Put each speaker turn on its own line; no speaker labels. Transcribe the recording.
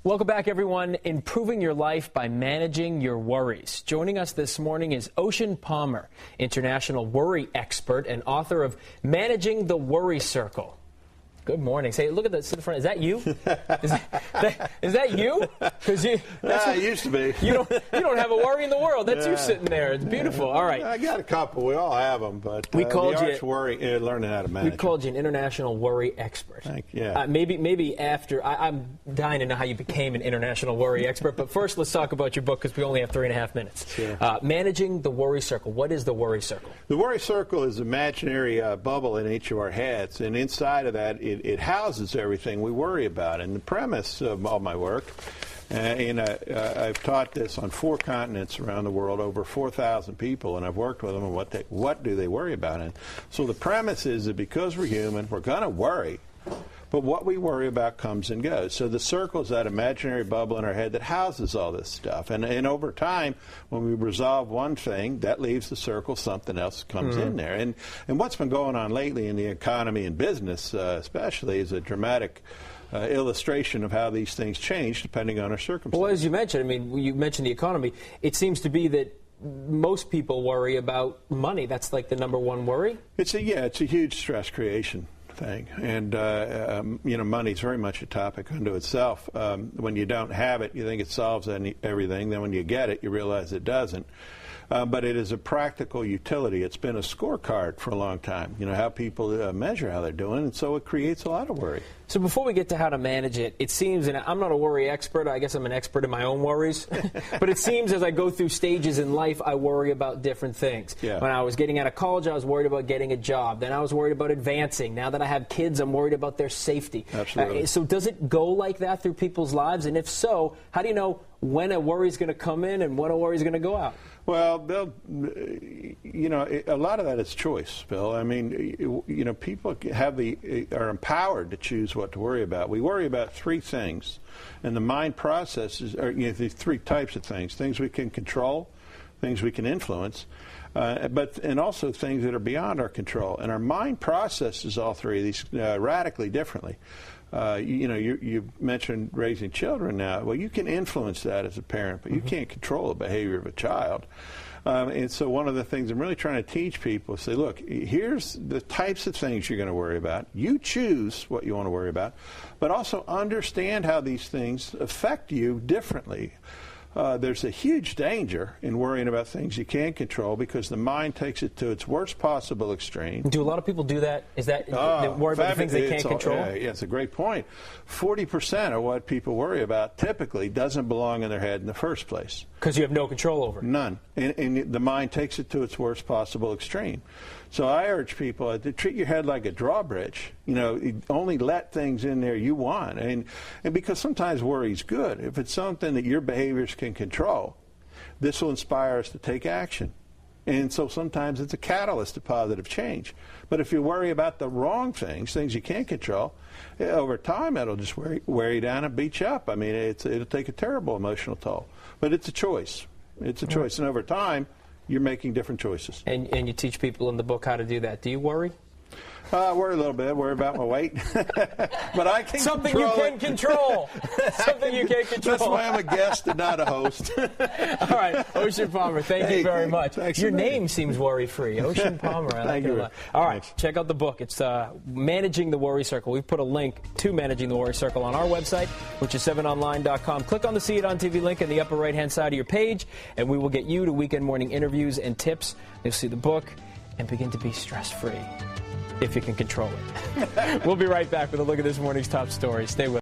Welcome back, everyone. Improving your life by managing your worries. Joining us this morning is Ocean Palmer, international worry expert and author of Managing the Worry Circle. Good morning. Say, look at this in the front. Is that you? Is that you? Because it
used to be.
You don't have a worry in the world. That's you sitting there. It's beautiful. All right.
I got a couple. We all have them, but
we called
the art's worry, learning how to manage.
We called you an international worry expert. Maybe after I'm dying to know how you became an international worry expert. But first, let's talk about your book because we only have 3.5 minutes.
Sure.
Managing the Worry Circle. What is the Worry Circle?
The Worry Circle is an imaginary bubble in each of our heads, and inside of that, it houses everything we worry about. And the premise of all my work, I've taught this on 4 continents around the world, over 4,000 people, and I've worked with them on what do they worry about. And so the premise is that because we're human, we're going to worry, but what we worry about comes and goes. So the circle is that imaginary bubble in our head that houses all this stuff. And over time, when we resolve one thing, that leaves the circle, something else comes in there. And what's been going on lately in the economy and business, especially, is a dramatic illustration of how these things change depending on our circumstances.
Well, as you mentioned, you mentioned the economy. It seems to be that most people worry about money. That's like the number one worry?
It's a huge stress creation thing, and money's very much a topic unto itself. When you don't have it, you think it solves everything. Then when you get it, you realize it doesn't. But it is a practical utility. It's been a scorecard for a long time, how people measure how they're doing, and so it creates a lot of worry.
So before we get to how to manage it, it seems, and I'm not a worry expert, I guess I'm an expert in my own worries, but it seems as I go through stages in life, I worry about different things.
Yeah.
When I was getting out of college, I was worried about getting a job. Then I was worried about advancing. Now that I have kids, I'm worried about their safety.
Absolutely.
So does it go like that through people's lives? And if so, how do you know when a worry is going to come in and when a worry is going to go out?
Well, a lot of that is choice, Bill. People are empowered to choose what to worry about. We worry about 3 things, and the mind processes the 3 types of things we can control, things we can influence, and also things that are beyond our control. And our mind processes all 3 of these radically differently. You mentioned raising children now. Well, you can influence that as a parent, but you can't control the behavior of a child. And so one of the things I'm really trying to teach people is say, look, here's the types of things you're going to worry about. You choose what you want to worry about, but also understand how these things affect you differently. There's a huge danger in worrying about things you can't control because the mind takes it to its worst possible extreme.
Do a lot of people do that? Is that they worry about the things they can't control?
Yeah, it's a great point. 40% of what people worry about typically doesn't belong in their head in the first place.
Because you have no control over it.
None. And the mind takes it to its worst possible extreme. So I urge people to treat your head like a drawbridge. Only let things in there you want. And because sometimes worry is good. If it's something that your behaviors can control, this will inspire us to take action. And so sometimes it's a catalyst to positive change. But if you worry about the wrong things you can't control, over time it'll just wear you down and beat you up. It'll take a terrible emotional toll. But it's a choice. It's a choice. And over time, you're making different choices.
And you teach people in the book how to do that. Do you worry?
I worry a little bit. Worry about my weight. But I can
Something you can control. Something you can control.
That's why I'm a guest and not a host.
All right. Ocean Palmer, thank you very much. Your name seems worry-free. Ocean Palmer. I like it a lot. All right. Check out the book. It's Managing the Worry Circle. We've put a link to Managing the Worry Circle on our website, which is 7online.com. Click on the See It on TV link in the upper right-hand side of your page, and we will get you to weekend morning interviews and tips. You'll see the book and begin to be stress-free. If you can control it. We'll be right back with a look at this morning's top stories. Stay with us.